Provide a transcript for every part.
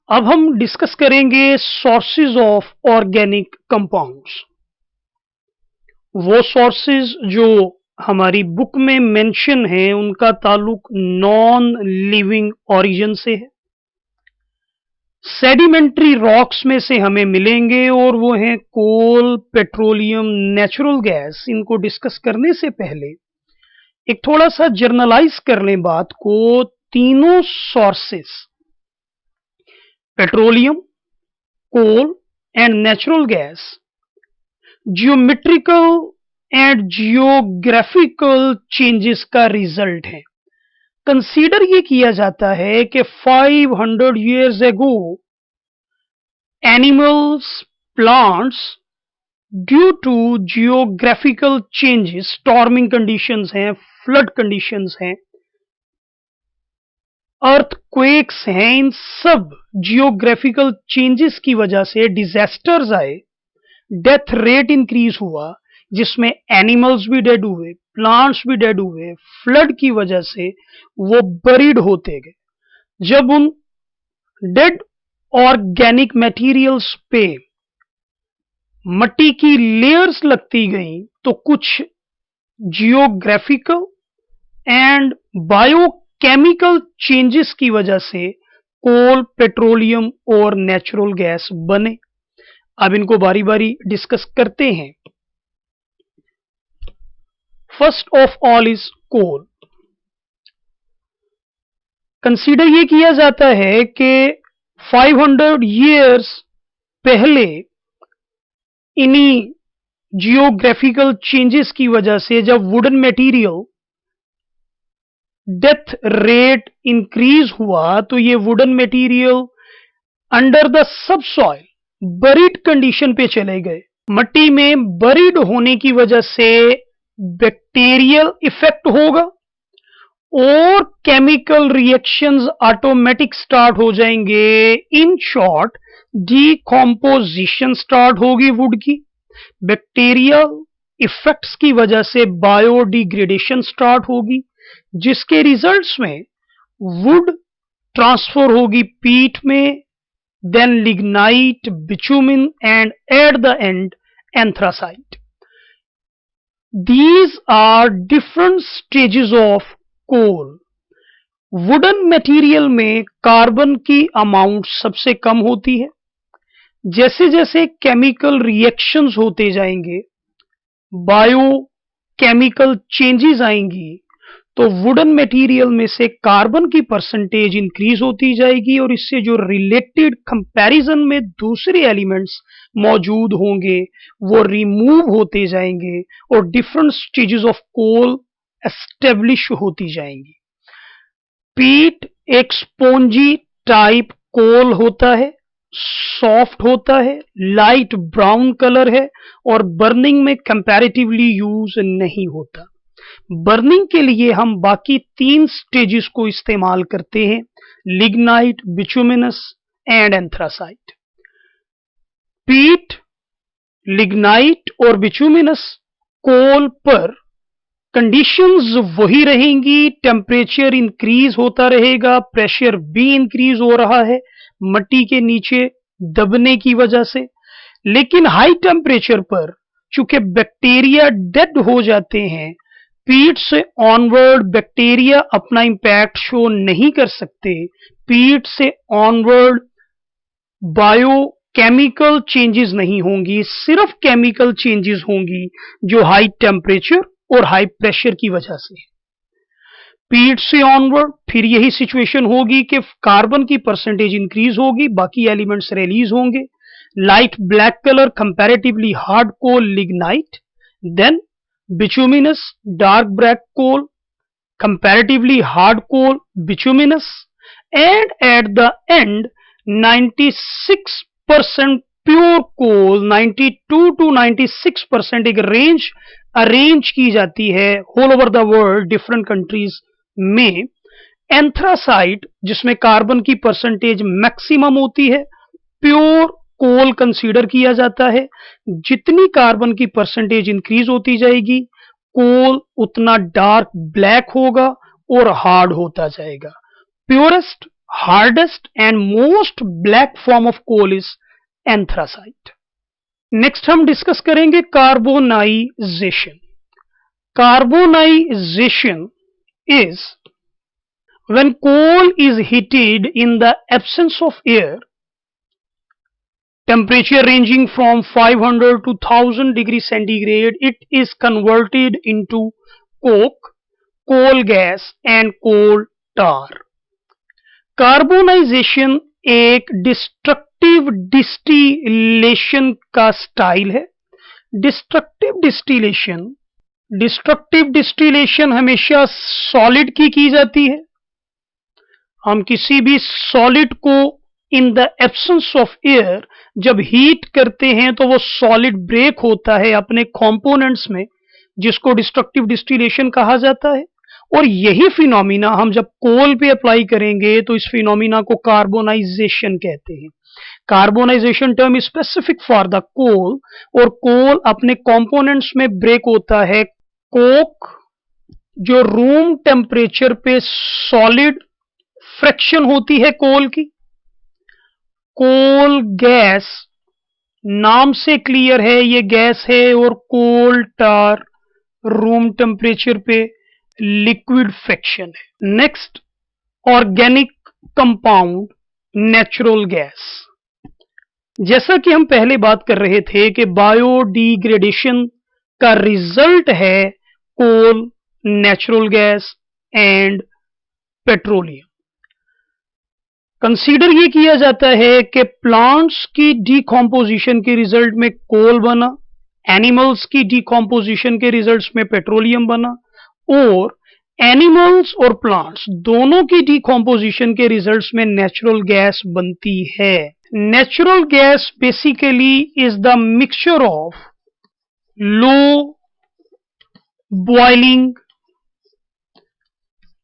अब हम डिस्कस करेंगे सोर्सेज ऑफ ऑर्गेनिक कंपाउंड्स। वो सोर्सेज जो हमारी बुक में मेंशन है उनका ताल्लुक नॉन लिविंग ओरिजिन से है। सेडिमेंट्री रॉक्स में से हमें मिलेंगे और वो हैं कोल, पेट्रोलियम, नेचुरल गैस। इनको डिस्कस करने से पहले एक थोड़ा सा जर्नलाइज कर लें बात को। तीनों sources petroleum, coal and natural gas geometrical and geographical changes का रिजल्ट है। कंसीडर ये किया जाता है कि 500 years ago animals, plants due to geographical changes, storming conditions हैं, फ्लड कंडीशंस हैं, अर्थक्वेक्स हैं, इन सब जियोग्राफिकल चेंजेस की वजह से डिजास्टर्स आए, डेथ रेट इंक्रीज हुआ, जिसमें एनिमल्स भी डेड हुए, प्लांट्स भी डेड हुए। फ्लड की वजह से वो बरीड होते गए। जब उन डेड ऑर्गेनिक मटेरियल्स पे मट्टी की लेयर्स लगती गई तो कुछ जियोग्राफिकल एंड बायोकेमिकल चेंजेस की वजह से कोल, पेट्रोलियम और नेचुरल गैस बने। अब इनको बारी बारी डिस्कस करते हैं। First of all is coal. Consider ये किया जाता है कि 500 years पहले इन्हीं जियोग्राफिकल चेंजेस की वजह से जब wooden material death rate increase हुआ तो ये wooden material under the subsoil buried condition पे चले गए। मट्टी में बरीड होने की वजह से बैक्टीरियल इफेक्ट होगा और केमिकल रिएक्शंस ऑटोमेटिक स्टार्ट हो जाएंगे। इन शॉर्ट डिकॉम्पोजिशन स्टार्ट होगी वुड की। बैक्टीरियल इफेक्ट्स की वजह से बायोडिग्रेडेशन स्टार्ट होगी, जिसके रिजल्ट्स में वुड ट्रांसफर होगी पीट में, then lignite, bitumen and at the end anthracite. These are different stages of coal. Wooden material में कार्बन की अमाउंट सबसे कम होती है। जैसे जैसे केमिकल रिएक्शंस होते जाएंगे, बायोकेमिकल चेंजेस आएंगी, तो वुडन मटेरियल में से कार्बन की परसेंटेज इंक्रीज होती जाएगी और इससे जो रिलेटेड कंपैरिजन में दूसरे एलिमेंट्स मौजूद होंगे वो रिमूव होते जाएंगे और different stages of coal establish होती जाएंगी। पीट एक स्पॉन्जी टाइप कोल होता है, सॉफ्ट होता है, लाइट ब्राउन कलर है और बर्निंग में कंपैरेटिवली यूज नहीं होता। बर्निंग के लिए हम बाकी 3 स्टेजेस को इस्तेमाल करते हैं, लिग्नाइट, बिटुमिनस एंड एंथ्रासाइट। पीट, लिग्नाइट और बिटुमिनस कोल पर कंडीशंस वही रहेंगी, टेम्परेचर इंक्रीज होता रहेगा, प्रेशर भी इंक्रीज हो रहा है मट्टी के नीचे दबने की वजह से। लेकिन हाई टेम्परेचर पर चूंकि बैक्टीरिया डेड हो जाते हैं, पीट से ऑनवर्ड बैक्टीरिया अपना इंपैक्ट शो नहीं कर सकते। पीट से ऑनवर्ड बायोकेमिकल चेंजेस नहीं होंगी, सिर्फ केमिकल चेंजेस होंगी जो हाई टेम्परेचर और हाई प्रेशर की वजह से। पीट से ऑनवर्ड फिर यही सिचुएशन होगी कि कार्बन की परसेंटेज इंक्रीज होगी, बाकी एलिमेंट्स रिलीज होंगे। Light black colour comparatively hard coal lignite, then bituminous dark black coal, comparatively hard coal bituminous, and at the end 96% pure coal. 92 to 96% एक रेंज अरेंज की जाती है all over the world different countries में। Anthracite जिसमें carbon की percentage maximum होती है, pure कोल consider किया जाता है। जितनी कार्बन की परसेंटेज इंक्रीज होती जाएगी, कोल उतना डार्क ब्लैक होगा और हार्ड होता जाएगा। Purest hardest and most black form of coal is anthracite. Next हम डिस्कस करेंगे carbonisation. Carbonization is when coal is heated in the absence of air, temperature ranging from 500 to 1000 degrees centigrade, it is converted into coke, coal gas and coal tar. Carbonisation एक destructive distillation का style है. Destructive distillation हमेशा solid की जाती है. हम किसी भी सॉलिड को in the absence of air जब हीट करते हैं तो वो सॉलिड ब्रेक होता है अपने कंपोनेंट्स में, जिसको डिस्ट्रक्टिव डिस्टिलेशन कहा जाता है. और यही फिनोमिना हम जब कोल पे अप्लाई करेंगे तो इस फिनोमिना को कार्बोनाइजेशन कहते हैं. Carbonisation term specific for the coal, और कोल अपने कंपोनेंट्स में ब्रेक होता है. कोक जो रूम टेम्परेचर पे सॉलिड फ्रैक्शन होती है कोल की. कोल गैस नाम से क्लियर है ये गैस है. और कोल टार रूम टेम्परेचर पे लिक्विड फ्रैक्शन है. Next, organic compound natural gas. जैसा कि हम पहले बात कर रहे थे कि बायोडिग्रेडेशन का रिजल्ट है coal, natural gas and petroleum. Consider ये किया जाता है कि प्लांट्स की डिकम्पोजिशन के रिजल्ट में कोल बना, एनिमल्स की डिकम्पोजिशन के रिजल्ट्स में पेट्रोलियम बना, और एनिमल्स और प्लांट्स दोनों की डिकम्पोजिशन के रिजल्ट्स में नेचुरल गैस बनती है. Natural gas basically is the mixture of low boiling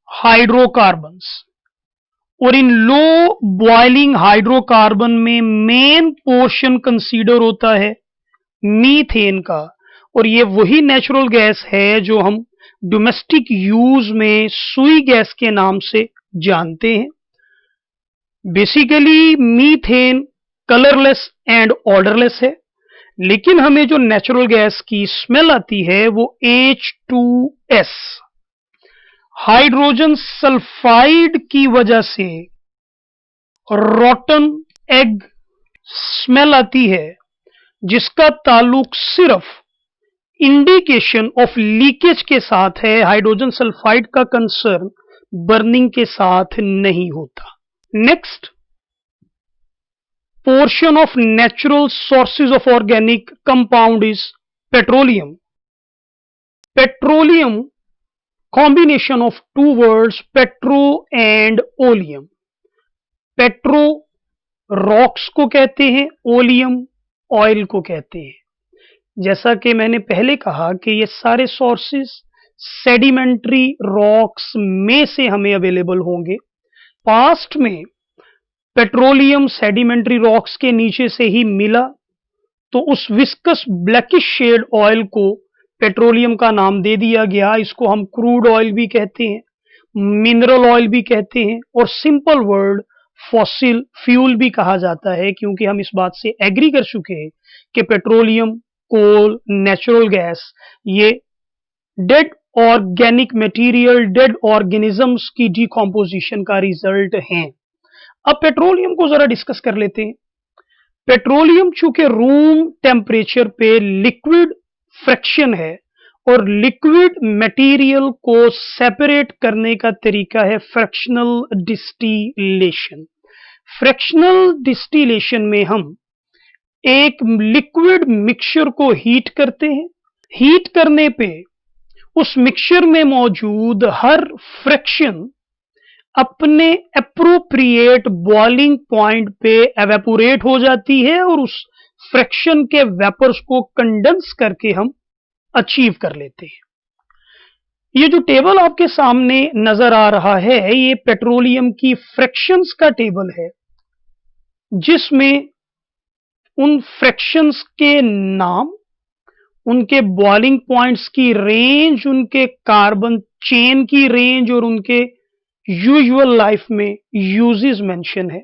hydrocarbons. और इन लो बॉइलिंग हाइड्रोकार्बन में मेन पोर्शन कंसीडर होता है मीथेन का. और ये वही नेचुरल गैस है जो हम डोमेस्टिक यूज में सुई गैस के नाम से जानते हैं. Basically methane colourless and odourless है, लेकिन हमें जो नेचुरल गैस की स्मेल आती है वो H2S हाइड्रोजन सल्फाइड की वजह से रॉटन एग स्मेल आती है, जिसका ताल्लुक सिर्फ इंडिकेशन ऑफ लीकेज के साथ है. हाइड्रोजन सल्फाइड का कंसर्न बर्निंग के साथ नहीं होता. Next, portion of natural sources of organic compound is petroleum. Petroleum combination of two words petro and oleum. Petro rocks को कहते हैं, ओलियम ऑयल को कहते हैं. जैसा कि मैंने पहले कहा कि ये सारे सोर्सेस सेडिमेंट्री रॉक्स में से हमें अवेलेबल होंगे. पास्ट में पेट्रोलियम सेडिमेंट्री रॉक्स के नीचे से ही मिला, तो उस विस्कस ब्लैकिश शेड ऑयल को पेट्रोलियम का नाम दे दिया गया. इसको हम क्रूड ऑयल भी कहते हैं, मिनरल ऑयल भी कहते हैं, और सिंपल वर्ड फॉसिल फ्यूल भी कहा जाता है, क्योंकि हम इस बात से एग्री कर चुके हैं कि पेट्रोलियम, कोल, नेचुरल गैस ये dead organic material, dead organisms की डिकम्पोजिशन का रिजल्ट हैं. अब पेट्रोलियम को जरा डिस्कस कर लेते हैं. पेट्रोलियम चूंकि रूम टेम्परेचर पे लिक्विड फ्रैक्शन है, और लिक्विड मटेरियल को सेपरेट करने का तरीका है फ्रैक्शनल डिस्टिलेशन. फ्रैक्शनल डिस्टिलेशन में हम एक लिक्विड मिक्सचर को हीट करते हैं. हीट करने पे उस मिक्सचर में मौजूद हर फ्रैक्शन अपने एप्रोप्रिएट बॉइलिंग पॉइंट पे एवेपोरेट हो जाती है, और उस फ्रैक्शन के वेपर्स को कंडेंस करके हम अचीव कर लेते हैं. ये जो टेबल आपके सामने नजर आ रहा है ये पेट्रोलियम की फ्रैक्शंस का टेबल है, जिसमें उन फ्रैक्शंस के नाम, उनके बॉइलिंग पॉइंट्स की रेंज, उनके कार्बन चेन की रेंज और उनके यूजुअल लाइफ में यूजेस मेंशन है।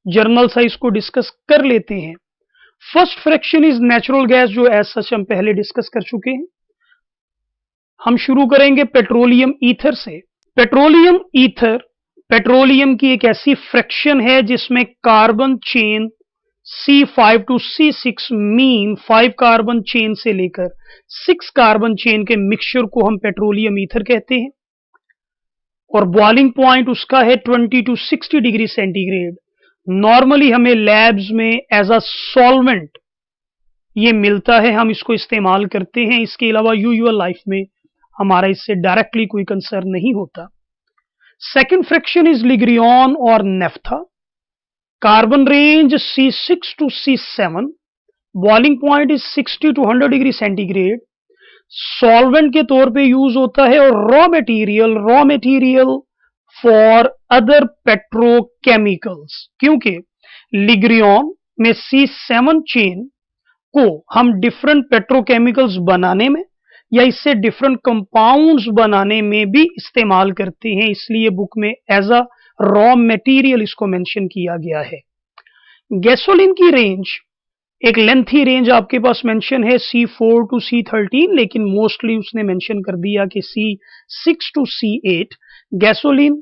जर्नल साइज को डिस्कस कर लेते हैं। First fraction is natural gas, जो एज सच हम पहले डिस्कस कर चुके हैं। हम शुरू करेंगे पेट्रोलियम ईथर से। पेट्रोलियम ईथर पेट्रोलियम की एक ऐसी फ्रैक्शन है जिसमें carbon chain C5 to C6 mean 5 carbon chain से लेकर 6 कार्बन चेन के मिक्सचर को हम पेट्रोलियम ईथर कहते हैं और बॉइलिंग पॉइंट उसका है 20 टू 60 डिग्री सेंटीग्रेड। नॉर्मली हमें लैब्स में एज अ सॉल्वेंट ये मिलता है, हम इसको इस्तेमाल करते हैं। इसके अलावा यूजुअल लाइफ में हमारा इससे डायरेक्टली कोई कंसर्न नहीं होता। सेकेंड फ्रैक्शन इज लिग्रियन और naphtha. Carbon range C6 to C7, boiling point is 60 to 100 degree centigrade. Solvent के तौर पे यूज होता है और raw material for other petrochemicals, क्योंकि लिग्रियन में C7 चेन को हम डिफरेंट पेट्रोकेमिकल्स बनाने में या इससे डिफरेंट कंपाउंड्स बनाने में भी इस्तेमाल करते हैं, इसलिए बुक में एज अ रॉ मटेरियल इसको मेंशन किया गया है। गैसोलीन की रेंज एक लेंथी रेंज आपके पास मेंशन है C4 टू C13, लेकिन मोस्टली उसने मेंशन कर दिया कि C6 to C8। Gasoline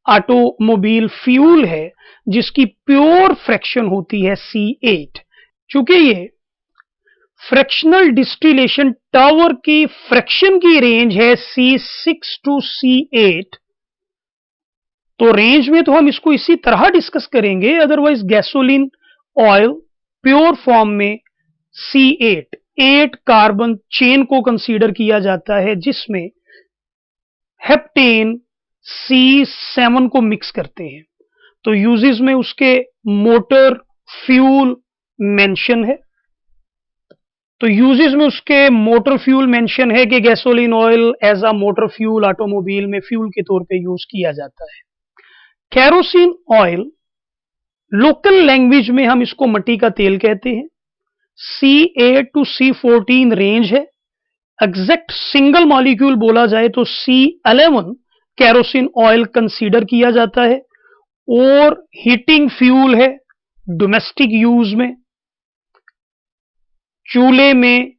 automobile fuel है जिसकी प्योर फ्रैक्शन होती है C8। चूंकि ये फ्रैक्शनल डिस्टिलेशन टावर की फ्रैक्शन की रेंज है C6 टू C8, तो रेंज में तो हम इसको इसी तरह डिस्कस करेंगे। Otherwise gasoline oil pure form में C8 8 कार्बन चेन को कंसीडर किया जाता है जिसमें हेप्टेन C7 को मिक्स करते हैं। तो यूजेस में उसके मोटर फ्यूल मेंशन है। तो यूजेस में उसके मोटर फ्यूल मेंशन है कि gasoline oil as a motor fuel automobile में फ्यूल के तौर पे यूज किया जाता है। केरोसिन ऑयल लोकल लैंग्वेज में हम इसको मट्टी का तेल कहते हैं। C8 टू C14 रेंज है। एग्जैक्ट सिंगल मॉलिक्यूल बोला जाए तो C11 केरोसिन ऑयल कंसीडर किया जाता है और हीटिंग फ्यूल है डोमेस्टिक यूज में। चूल्हे में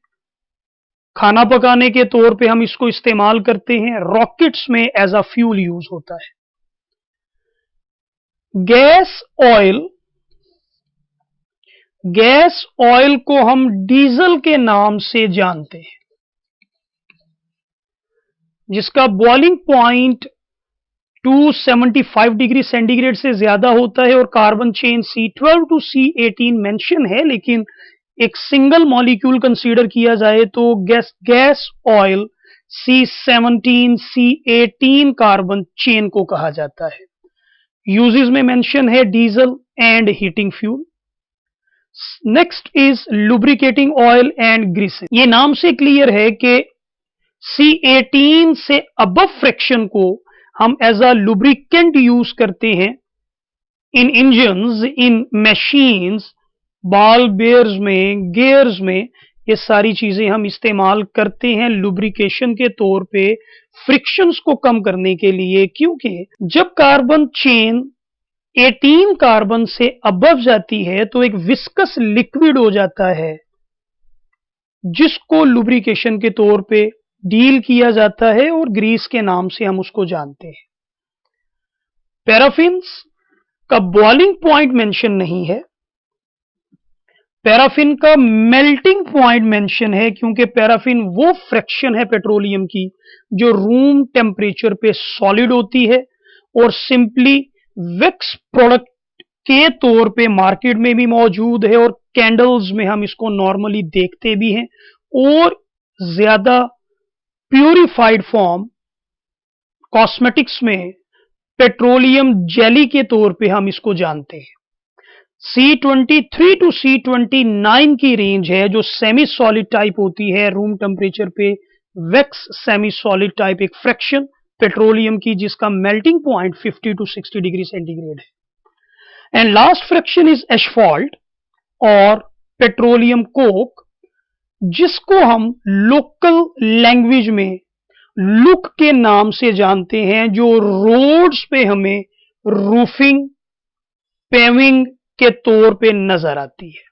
खाना पकाने के तौर पे हम इसको इस्तेमाल करते हैं। रॉकेट्स में एज अ फ्यूल यूज होता है। गैस ऑयल को हम डीजल के नाम से जानते हैं, जिसका बॉइलिंग पॉइंट 275 डिग्री सेंटीग्रेड से ज्यादा होता है और carbon chain C12 to C18 mention है, लेकिन एक सिंगल मॉलिक्यूल कंसीडर किया जाए तो gas oil C17 C18 carbon chain को कहा जाता है। यूजेस में मेंशन है diesel and heating fuel. Next is lubricating oil and greases. ये नाम से क्लियर है कि C18 से अबव फ्रैक्शन को हम एज अ लुब्रिकेंट यूज करते हैं इन इंजन्स, इन मशीन्स, बॉल बेयर्स में, गियर्स में, ये सारी चीजें हम इस्तेमाल करते हैं लुब्रिकेशन के तौर पे फ्रिक्शंस को कम करने के लिए, क्योंकि जब कार्बन चेन 18 कार्बन से अबव जाती है तो एक विस्कस लिक्विड हो जाता है जिसको लुब्रिकेशन के तौर पे डील किया जाता है और ग्रीस के नाम से हम उसको जानते हैं। पैराफिन्स का बॉइलिंग पॉइंट मेंशन नहीं है। पैराफिन का मेल्टिंग पॉइंट मेंशन है क्योंकि पैराफिन वो फ्रैक्शन है पेट्रोलियम की जो रूम टेम्परेचर पे सॉलिड होती है और सिंपली वैक्स प्रोडक्ट के तौर पे मार्केट में भी मौजूद है और कैंडल्स में हम इसको नॉर्मली देखते भी हैं और ज्यादा प्यूरिफाइड फॉर्म कॉस्मेटिक्स में पेट्रोलियम जेली के तौर पे हम इसको जानते हैं। C23 टू C29 की रेंज है जो सेमी सॉलिड टाइप होती है रूम टेम्परेचर पे। वैक्स सेमी सॉलिड टाइप एक फ्रैक्शन पेट्रोलियम की जिसका melting point 50 to 60 degree centigrade है। And last fraction is asphalt और पेट्रोलियम कोक, जिसको हम लोकल लैंग्वेज में लुक के नाम से जानते हैं, जो रोड्स पे हमें रूफिंग, पेविंग के तौर पे नजर आती है।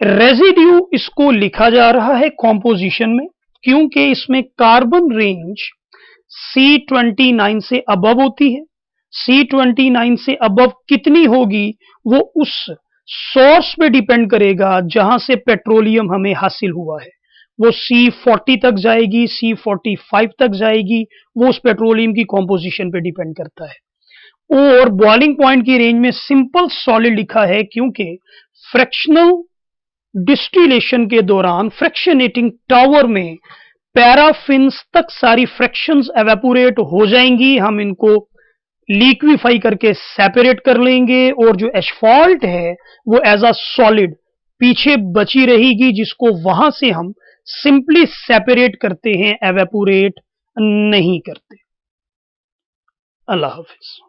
रेजिड्यू इसको लिखा जा रहा है कॉम्पोजिशन में, क्योंकि इसमें कार्बन रेंज C29 से अबव होती है। C29 से अबव कितनी होगी वो उस सोर्स पे डिपेंड करेगा जहां से पेट्रोलियम हमें हासिल हुआ है। वो C40 तक जाएगी, C45 तक जाएगी, वो उस पेट्रोलियम की कॉम्पोजिशन पे डिपेंड करता है। और बॉइलिंग पॉइंट की रेंज में सिंपल सॉलिड लिखा है, क्योंकि फ्रैक्शनल डिस्टिलेशन के दौरान फ्रैक्शनेटिंग टावर में पैराफिन्स तक सारी फ्रैक्शंस एवेपोरेट हो जाएंगी, हम इनको लिक्विफाई करके सेपरेट कर लेंगे, और जो एस्फॉल्ट है वो एज अ सॉलिड पीछे बची रहेगी, जिसको वहां से हम सिंपली सेपरेट करते हैं, एवेपोरेट नहीं करते। अल्लाह हाफिज।